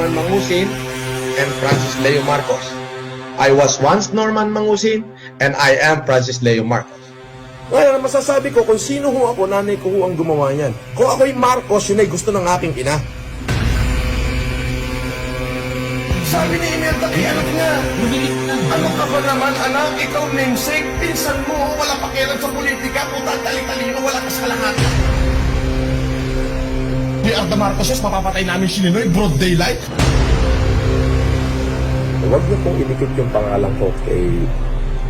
Norman Mangusin and Francis Leo Marcos. I was once Norman Mangusin and I am Francis Leo Marcos. Ngayon, masasabi ko kung sino ho ako, nanay ko ho ang gumawa niyan. Kung ako'y Marcos, yun ay gusto ng aking ina. Sabi ni Imelda kay anak niya, ano ka ba naman anak, ikaw namesake, pinsan mo, wala pakialam sa politika, kung tatali-talino, wala ka sa kalahati. Ni Arda Marcoses, mapapatay namin si Ninoy, broad daylight. Huwag niyo pong idikit yung pangalan ko kay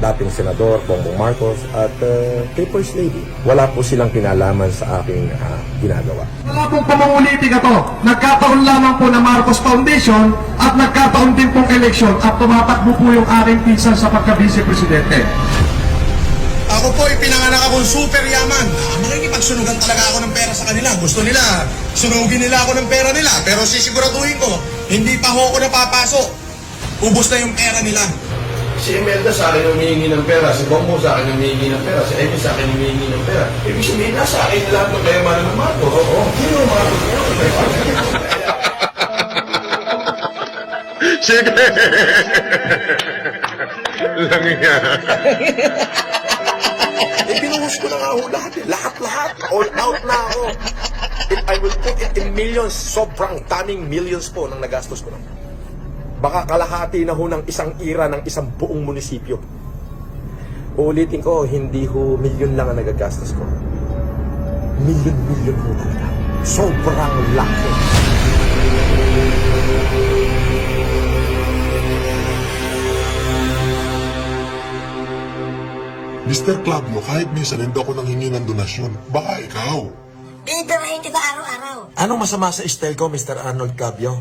dating Senador Bongbong Marcos at kay First Lady. Wala po silang kinalaman sa aking ginagawa. Wala pong pamumulitika to. Nagkataon lamang po na Marcos Foundation at nagkataon din pong eleksyon at tumatakbo po yung aking pinsan sa pagka-vice presidente. Ako po, pinanganak akong super yaman. Makikipagsunugan talaga ako ng pera sa kanila. Gusto nila, sunugin nila ako ng pera nila. Pero sisiguraduhin ko, hindi pa ho ako napapasok. Ubus na yung pera nila. Si Imelda sa akin humihingi ng pera, si Bongbong sa akin humihingi ng pera, si Amy sa akin humihingi ng pera. Ibig sabihin na sa akin lahat ng kayamanan ng Marcos. Oo, sino ang Marcos niya? Sige! Lang yan. Binuhos ko na nga ho lahat eh. Lahat. All out na ako. I will put it in millions. Sobrang daming millions po nang nagastos ko na. Baka kalahati na ho ng isang ira ng isang buong munisipyo. Uulitin ko, hindi ho milyon lang ang nagagastos ko. Milyon ho talaga. Sobrang laki. Mr. Clavio, kahit minsan hindi ako nanghingi ng donasyon, baka ikaw. Eh, pero hindi ba araw-araw? Anong masama sa style ko, Mr. Arnold Cabio?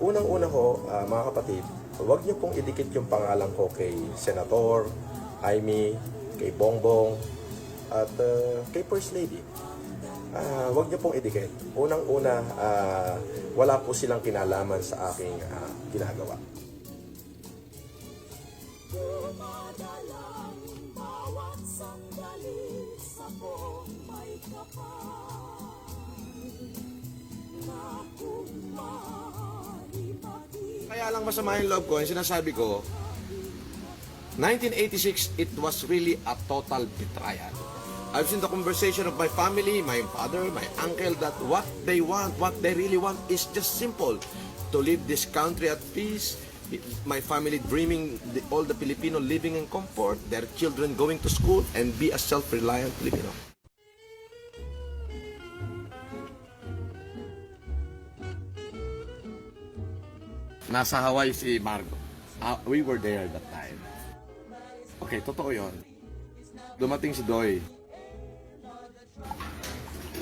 Unang-una ho, mga kapatid, huwag niyo pong idikit yung pangalan ko kay Senator, Amy, kay Bongbong, at kay First Lady. Huwag niyo pong idikit. Unang-una, wala po silang kinalaman sa aking ginagawa. Kaya lang masama yung love ko, yung sinasabi ko, 1986, it was really a total betrayal. I've seen the conversation of my family, my father, my uncle, that what they want, what they really want is just simple. To live this country at peace, my family dreaming, all the Filipino living in comfort, their children going to school, and be a self-reliant Filipino. Nasa Hawaii si Margo. We were there that time. Okay, totoo yun. Dumating si Doy.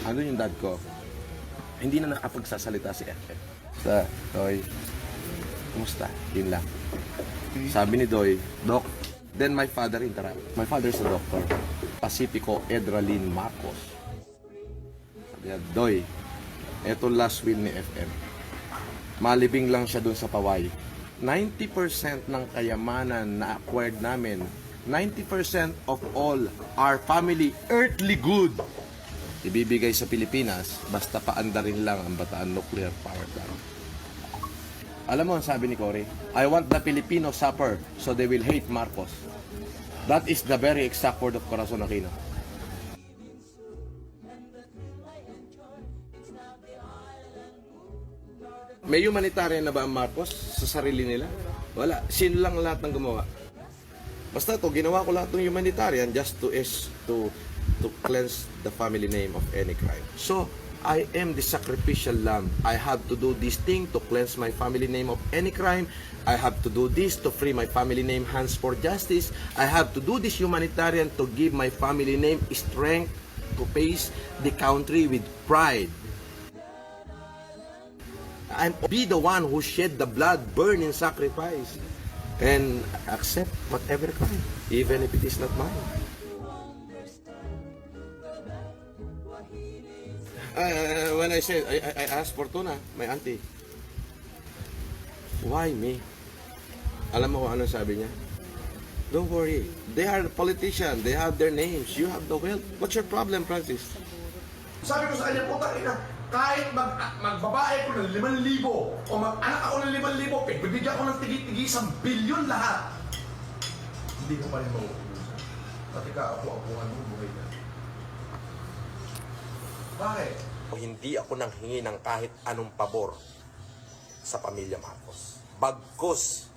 Ano yung dad ko? Hindi na nakapagsasalita si FF. Sa Doy, kumusta? Yun lang. Sabi ni Doy, Doc, then my father interrupt. My father is a doctor. Pacifico Edralin Marcos. Sabi niya, Doy, eto last will ni FM. Malibing lang siya dun sa Paway. 90% ng kayamanan na acquired namin, 90% of all our family earthly good, ibibigay sa Pilipinas, basta paandarin lang ang Bataan Nuclear Power Plant. Alam mo ang sabi ni Cory? I want the Filipino suffer so they will hate Marcos. That is the very exact word of Corazon Aquino. May humanitarian na ba ang Marcos sa sarili nila? Wala. Sino lang lahat ng gumawa? Basta to ginawa ko lahat ng humanitarian just to cleanse the family name of any crime. So, I am the sacrificial lamb. I have to do this thing to cleanse my family name of any crime. I have to do this to free my family name Hands for Justice. I have to do this humanitarian to give my family name strength to face the country with pride. I'm be the one who shed the blood, burn in sacrifice, and accept whatever crime, even if it is not mine. When I said, I asked for tuna, my auntie. Why me? Alam mo kung ano sabi niya? Don't worry. They are politicians. They have their names. You have the wealth. What's your problem, Francis? Sabi ko sa kanya, putang ina, kahit magbabae ko ng 5,000 o mag-anak ako ng 5,000, bibigyan ko ng tigi-tigi 1 bilyon lahat. Hindi ko pa rin mauubusan. Pati ka ako-apuhan mo, buhay na. Bakit? Hindi ako nang hingi ng kahit anong pabor sa pamilya Marcos. Bagkus.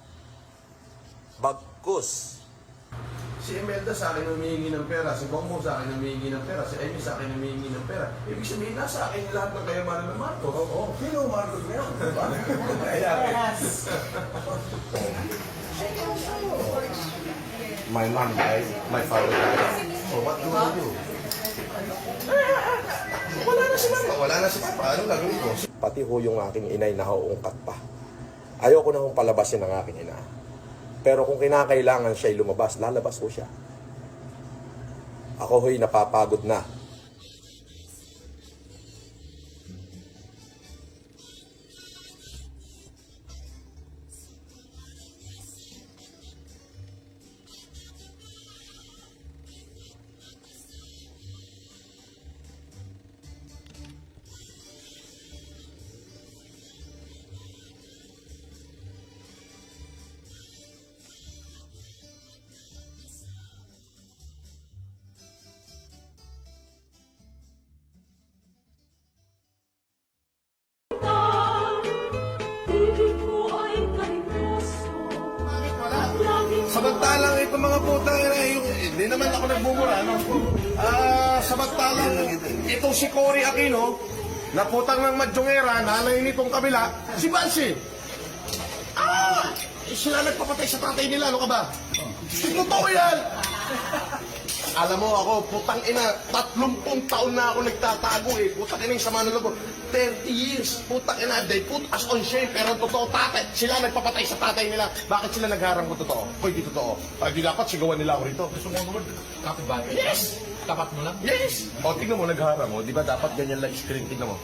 Si Imelda sa akin humihingi ng pera, si Bongbong sa akin humihingi ng pera, si Amy sa akin humihingi ng pera. Ibig sabihin, nasa akin lahat ng kayamanan ng Marcos. Oo. Sino Marcos ngayon? Diba? My mom died, my father died. So what do I do? Wala na si Papa. Ano gagawin ko? Pati ho yung aking inay na nauungkat pa. Ayoko na hong palabasin ng aking ina. Pero kung kinakailangan siya'y lumabas, lalabas ko siya. Ako ho'y napapagod na. Samantalang ito mga putang ina, hindi naman ako nagmumura, no? Samantalang itong si Cory Aquino, na putang ng Madjongera, nanay nitong kabila, si Bansi. Sila nagpapatay sa tatay nila, ano ka ba? Totoo yan! Alam mo ako, putang ina, 30 taon na ako nagtatago eh. Putang ina yung sama ng loob ko. 30 years, putang ina, they put us on shame. Pero totoo, tatay, sila nagpapatay sa tatay nila. Bakit sila nagharang ko totoo? Hoy, di totoo. Di dapat sigawan nila ako rito. Gusto mo naman, kapit ba? Yes! Tapat mo lang? Yes! O, tingnan mo, nagharang mo. Di ba dapat ganyan lang screen? Tingnan mo.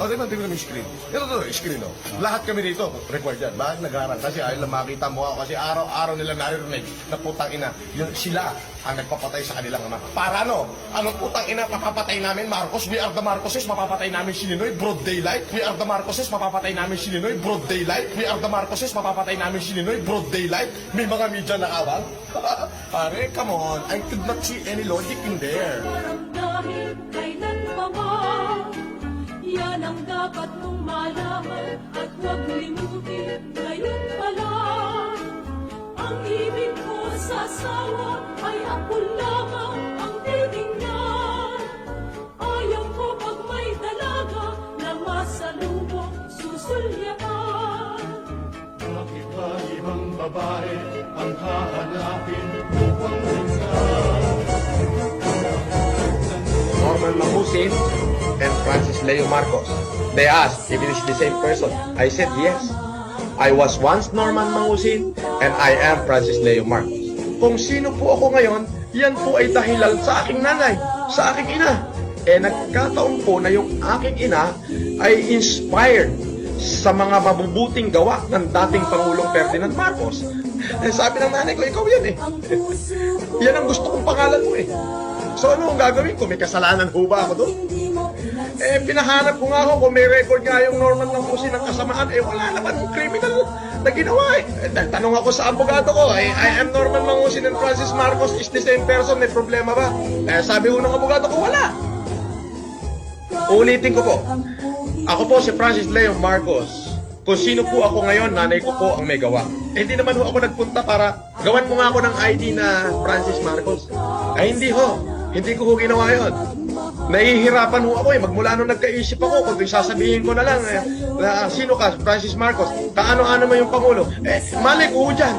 O, di ba, tingnan mo yung screen. Ito, screen, o. Lahat kami rito, record yan. Bakit nagharang? Kasi ayaw lang makita mo ako. Kasi araw-araw nila naririnig na putang ina. Yun, sila ang nagpapatay sa kanilang ama. Para ano? Anong putang ina papapatay namin, Marcos? We are the Marcoses, mapapatay namin si Ninoy, broad daylight. We are the Marcoses, mapapatay namin si Ninoy, broad daylight. We are the Marcoses, mapapatay namin si Ninoy, broad daylight. May mga media na awang. Pare, come on. I could not see any logic in there. Dahil kailan pa man, yan ang dapat mong malaman at huwag limutin ngayon pa lang. Ang ibig ko sa asawa ay ako lamang ang titingnan. Ayaw ko pag may dalaga na masalubong susulyakan. Bakit ba ibang babae ang hahanapin upang Norman Mangusin and Francis Leo Marcos. They asked if it is the same person. I said yes. I was once Norman Mangusin and I am Francis Leo Marcos. Kung sino po ako ngayon, yan po ay dahilan sa aking nanay, sa aking ina. Nagkataon po na yung aking ina ay inspired sa mga mabubuting gawa ng dating Pangulong Ferdinand Marcos. Sabi ng nanay ko, ikaw yan eh. Yan ang gusto kong pangalan mo eh. So ano ang gagawin ko? May kasalanan ho ba ako doon? Pinahanap ko nga ako kung may record nga yung Norman Mangusin ng kasamaan. Wala naman criminal na ginawa eh. Tanong ako sa abogado ko, I am Norman Mangusin and Francis Marcos is the same person. May problema ba? Sabi ho ng abogado ko, wala. Ulitin ko po. Ako po si Francis Leo Marcos. Kung sino po ako ngayon, nanay ko po ang may gawa. Hindi naman ho ako nagpunta para gawan mo nga ako ng ID na Francis Marcos. Hindi ho. Hindi ko ho ginawa yun. Nahihirapan ho ako eh. Magmula nung nagkaisip ako, kung sasabihin ko na lang, na sino ka, Francis Marcos, kaano-ano mo yung Pangulo? Mali ko ho dyan.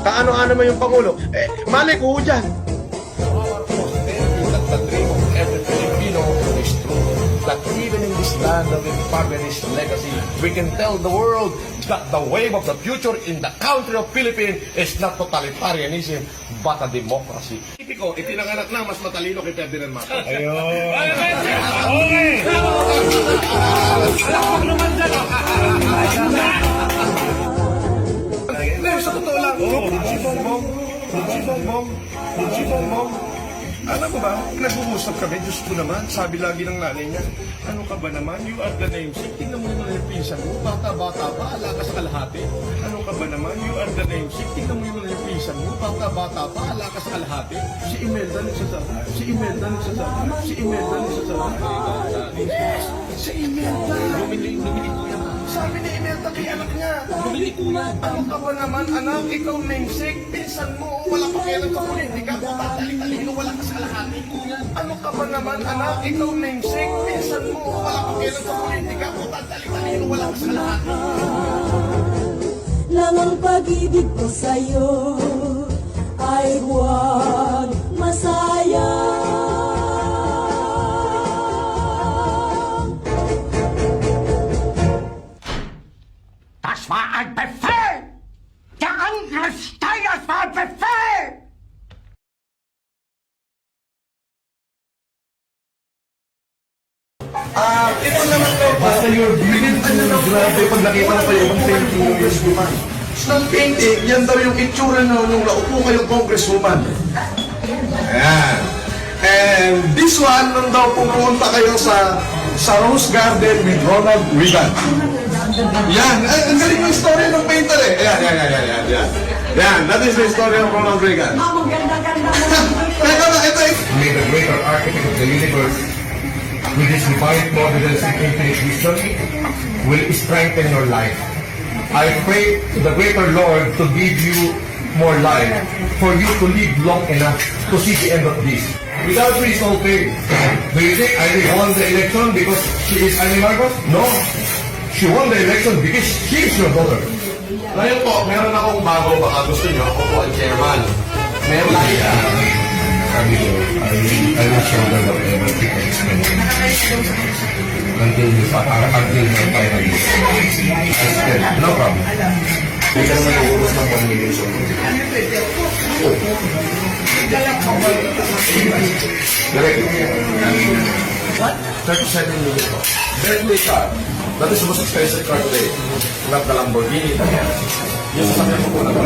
Kaano-ano mo yung Pangulo? Mali ko ho dyan. The dream of every Filipino is true. That even in this understand the Paganist legacy, we can tell the world that the wave of the future in the country of Philippines is not totalitarianism, but a democracy. Tipiko, itinanganak na mas matalino kay Ferdinand Marcos. Hindi, sa totoo lang. Si Bongbong, alam mo ba, nag-uusap kami, Diyos ko naman, sabi lagi ng nanay niya, ano ka ba naman, you are the namesake, tingnan mo naman yung pinsan mo, bata-bata pa, ala ka sa kalahati. Ano ka ba naman, you are the namesake, tingnan mo naman yung pinsan mo, bata-bata pa, ala ka sa kalahati. Si Imelda nagsasabi, si Imelda sabi ni Imelda kay anak niya, ano ka ba naman, anak, ikaw namesake, pinsan mo, wala pa kailan ka politika, tatalik-talino, wala ka sa kalahati. Ano ka ba naman, anak, ikaw namesake, pinsan mo, wala pa kailan ka politika, tatalik-talino, wala ka sa kalahati. Lang ang pag-ibig ko sa'yo ay huwag masayang. Das war ein Befehl! Der Angriff Steiners war ein Befehl! Ito naman to, basta your beauty, grabe, pag nakita mo kayo ibang painting ng US Woman. Ng painting, yan daw yung itsura nung naupo kayong congresswoman. Ayan. And this one, nung daw pumunta kayo sa Rose Garden with Ronald Reagan. Yan, ang galing yung story ng painter eh. Yan. Yan, that is the story of Ronald Reagan. Teka na, ito eh. May the greater architect of the universe, with his divine providence and infinite wisdom, will strengthen your life. I pray to the greater Lord to give you more life, for you to live long enough to see the end of this. Without me, it's all failed. Do you think I won the election because she is Annie Marcos? No. She won the election because she is your daughter. Ngayon po, meron akong bago, baka gusto nyo, ako po ang chairman. Meron I will shoulder whatever it takes until you finally. No problem. Hindi ka naman uurus ng 1 million so. What? 37 million po. Bentley car. That is the most expensive car today. Not the Lamborghini. Yung sasakyan ko po na po.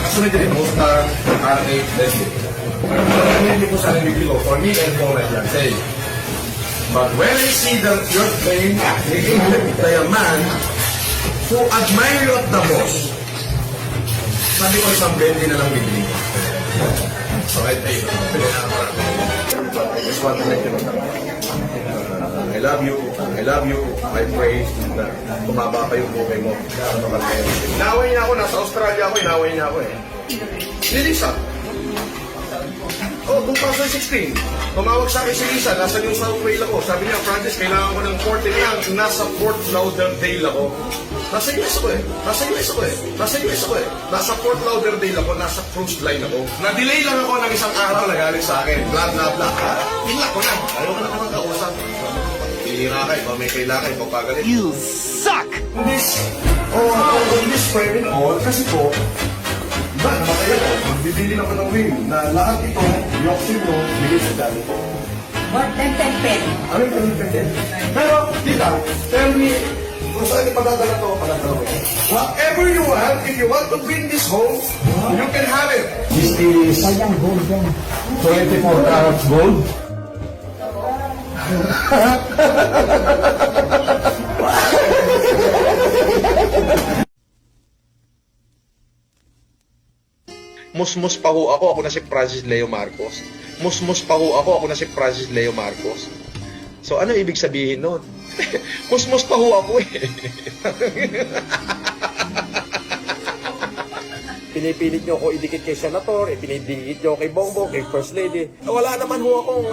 Kasunod din ito sa R8 Bentley. Hindi po sana bibili ko for me and for my fiancé. But when I see that you're playing by a man who admire you at the most, sabi ko isang Bentley na lang bibili ko. So I pay. I just want to let you know. I love you. I pray na tumaba pa yung buhay mo. Inaway niya ako, nasa Australia ako, inaway niya ako eh. Lilisa. Oh, 2016. Tumawag sa akin si Lisa, nasa New South Wales ako. Sabi niya, Francis, kailangan ko ng 14 lang. Nasa Fort Lauderdale ako. Nasa US ako eh. Nasa Fort Lauderdale ako, nasa cruise line ako. Na-delay lang ako ng isang araw, nagaling sa akin. Blah, blah, blah. Tingla ko na. Ayaw ko na naman kausap. Pihira ka, ikaw may kailangan, ikaw pagalit. You suck! This frame and all, kasi po, namatay ako, magbibili ako ng wing na lahat ito, yoxin mo, bigay sa dami ko. More than 10 pen. Ano yung pwede? Pero, tita, tell me, kung saan ipadadala to, padadala ko. Whatever you want, if you want to win this home, you can have it. This is 24 carats gold. Musmus pa ho ako na si Francis Leo Marcos. Musmus pa ho ako na si Francis Leo Marcos. So ano ibig sabihin nun? Musmus pa ho ako eh. Pinipilit nyo ako idikit kay Senator, pinidikit nyo kay Bongbong, kay First Lady. Wala naman ho akong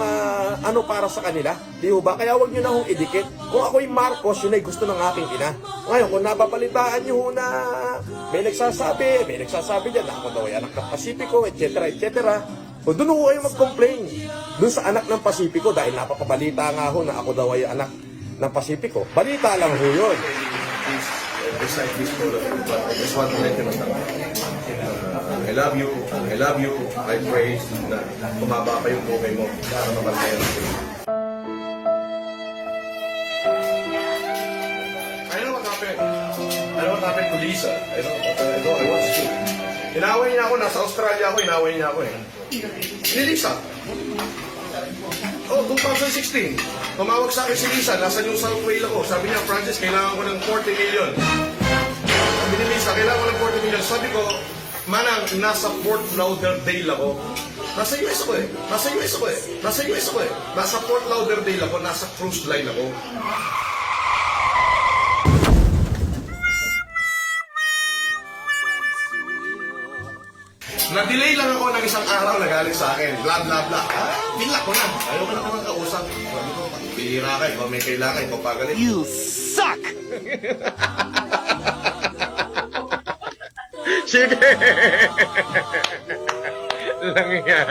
ano para sa kanila. Di ho ba? Kaya wag nyo na hong idikit. Kung ako'y Marcos, yun ay gusto ng aking ina. Ngayon, kung napapalitaan nyo ho na may nagsasabi dyan na ako daw ay anak ng Pasipiko, etc. O doon ho kayo mag-complain. Doon sa anak ng Pasipiko, dahil napapabalita nga ho na ako daw ay anak ng Pasipiko. Balita lang ho yun. Beside this photo, but I just want to let you know I love you, I pray na tumaba pa yung buhay mo para mabantayan natin. I know what happened. I know what happened to Lisa. I watched it. Inaway niya ako, nasa Australia ako, inaway niya ako eh. Ni Lisa. Oh, 2016. Tumawag sa akin si Lisa, nasa New South Wales ako. Sabi niya, Francis, kailangan ko ng 40 million. Sabi ni Lisa, kailangan ko ng 40 million. Sabi ko, Manang, nasa Fort Lauderdale ako. Nasa US ako eh. Nasa Fort Lauderdale ako, nasa cruise line ako. Na-delay lang ako ng isang araw na galing sa akin. Blah, blah, blah. Bilak ko na. Ayaw ko na ko kausap. Sabi ko, pihira ka. Ikaw may kailangan. Ikaw pagalit. You suck! Sige! Lang yan.